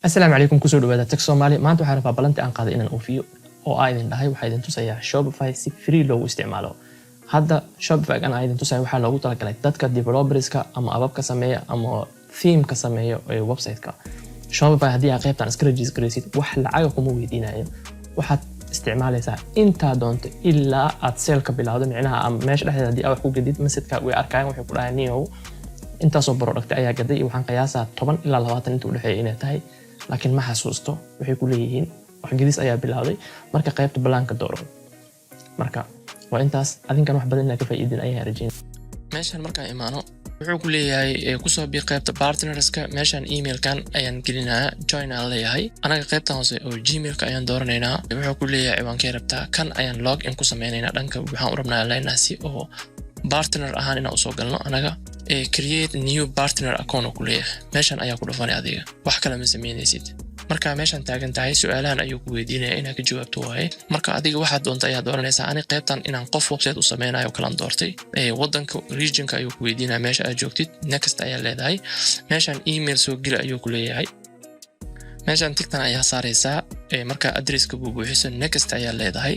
السلام عليكم كسر دوّا تك Soomaali maanta waxaan rabaa ballantii aan qaaday inaan oofiyo oo aan idin dhahay waxaa idin tusayaa Shopify si free loogu isticmaalo. Hadda Shopify aan idin tusayaa waxaa loogu talagalay dadka developerska ama ababka sameeya ama theme ka sameeya ee website-ka. Shopify haddii aad qaybtan iska register wax lacag kuma weydiinayo. Waxaad isticmaalaysaa inta doonto ilaa aad sale ka bilowdo micnaha ama meesha dhexdeeda haddii aad wax ku gadid message-ka way arkayaan waxay ku dhahaaniyow intaasoo product ayaa gaday waxaan qiyaasaa 10 ilaa 20 inta u dhaxeeya inay tahay laakiin ma xasuusto waxay ku leeyihiin wax gadis ayaa bilowday marka qaybta balaanka dooro marka waa intaas adinkan wax badan inaad ka faa'iidin ayaa rajayn meeshan marka imaano wuxuu ku leeyahay ku soo bi qaybta partnerska meeshan emailkan ayaan gelinayaa join aan leeyahay anaga qaybtan hoose oo gmailka ayaan dooranaynaa wuxuu ku leeyahay ciwaankee rabtaa kan ayaan log in ku sameynaynaa dhanka waxaan u rabnaa leenaasi oo partner ahaan inaan usoo galno anaga create new partner account ku leeyahay meeshan ayaa ku dhafanay adiga wax kale ma sameynaysid marka meeshan taagan tahay su'aalahan ayuu ku weydiinayaa inaad ka jawaabto waaye marka adiga waxaad doonto ayaa dooranaysaa ani qaybtan inaan qof website u sameynayo kala doortay wadanka regionka ayuu ku weydiinayaa meesha aad joogtid next ayaa leedahay meeshan email soo gali ayuu ku leeyahay meeshan tigtan ayaa saaraysaa marka addresska buu buuxiso next ayaa leedahay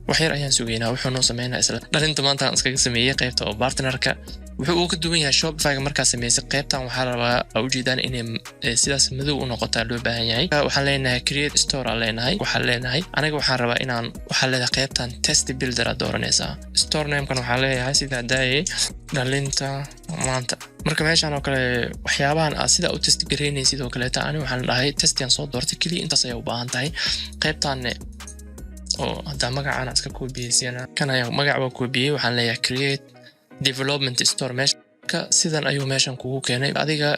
waxyar ayaan sugeynaa wuxuu noo sameynaa isla dhalinta maanta aan iskaga sameeyay qaybta oo partnerka wuxuu ka duwan yahay Shopify markaa sameysay qaybtan waxaa rabaa ujeedaan inay sidaas madow u noqotaa loo baahan yahay waxaan leenahay create store aan leenahay waxaan leenahay aniga waxaan rabaa inaan waxaan leedahay qaybtan test builder aad dooranaysaa store name-kan waxaan leeyahay sida daaye dhalinta maanta marka meeshan oo kale waxyaabahan aad sida u test gareynaysid sidoo kale ani waxaan dhahay testian soo doortay kaliya intaas ayaa u baahan tahay qaybtan oo hadda magacaan iska koobiyeysiina kan ayaa magac waa koobiyey waxaan leeyahay create development store meesha sidan ayuu meeshan kugu keenay adiga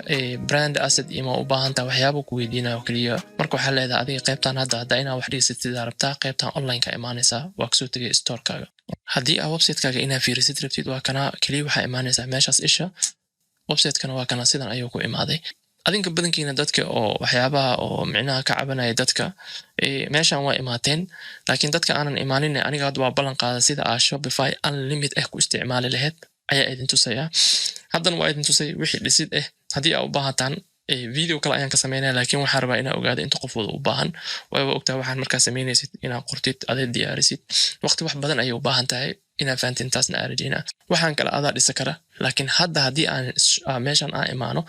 brand asset ima u baahan tahay waxyaabo ku weydiinayo kaliya marka waxaa leedahay adiga qaybtan hadda inaa wax dhigisatid rabtaa qaybtan online ka imaanaysaa waa kasoo tagay store-kaaga haddii aad website-kaaga inaa fiirisid rabtid waa kana kaliya waxaa imaanaysaa meeshaas isha website-kana waa kana sidan ayuu ku imaaday adinka badankiina dadka oo waxyaabaha oo micnaha ka cabanaya dadka meeshan waa imaateen laakiin dadka aanan imaanin aniga hadda waa ballan qaaday sida Shopify unlimited ku isticmaali lahayd ayaa idin tusaya haddana waa idin tusay wixii dhisid haddii aad u baahataan video kale ayaan ka sameynaa laakiin waxaan rabaa inaan ogaado inta qof wada u baahan waa ogtaa waxaan markaa sameynaysid inaad qortid adeed diyaarisid waqti wax badan ayay u baahan tahay inaa fahantiin taasna arjina waxaan kala adaa dhisa kara laakiin hadda haddii aan meeshan aan imaano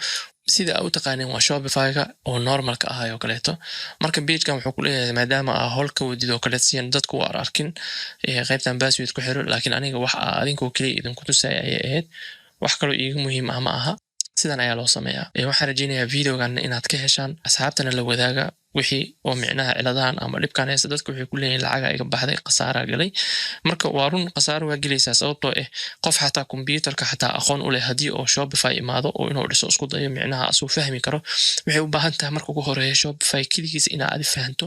sida aad u taqaaneen waa Shopify-ga oo normalka ah oo kaleeto marka page-kan wuxuu ku leeyahay maadaama howlka wadid oo kale si dadku u arkin qaybtan password ku xiro laakiin aniga wax adinkoo kaliya idin ku tusay ay ahayd wax kale iiga muhiim ah ma aha sidan ayaa loo sameeyaa waxaan rajaynayaa videogan inaad ka heshaan asxaabtana la wadaaga wixii oo micnaha ciladahan ama dhibkan haysta dadku waxay ku leeyihiin lacaga iga baxday khasaara galay marka waa run khasaaro waa gelaysaa sababtoo qof xataa computerka xataa aqoon u leh haddii oo Shopify imaado oo inuu dhiso isku dayo micnaha asuu fahmi karo waxay u baahan tahay marka ugu horeeya Shopify kaligiis inaad fahanto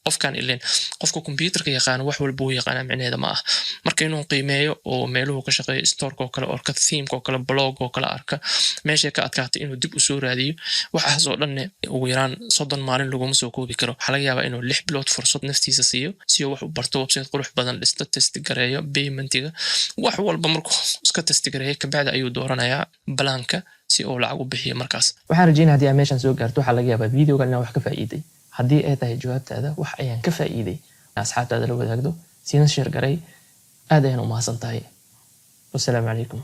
qofkan ileen qofka computerka yaqaan wax walba uu yaqaan micnaheeda ma ah marka inuu qiimeeyo oo meeluhu ka shaqeeyo store-ka kale oo ka theme-ka kale blog oo kale arka meesha ka adkaatay inuu dib u soo raadiyo waxaas oo dhan ugu yaraan 30 maalin lagu soo koobi karo waxa laga yaabaa inuu 6 bilood fursad naftiisa siiyo si uu wax u barto website qurux badan dhisto test gareeyo payment-iga wax walba markuu iska test gareeyo ka bacdi ayuu dooranayaa balaanka si uu lacag u bixiyo markaas waxaan rajaynayaa haddii aad meeshan soo gaarto waxa laga yaabaa videogan inaan wax ka faa'iiday haddii ay tahay jawaabtaada wax ayaan ka faa'iiday asxaabtaada la wadaagdo siina share garay aad ayaan u mahadsantahay wassalaamu calaykum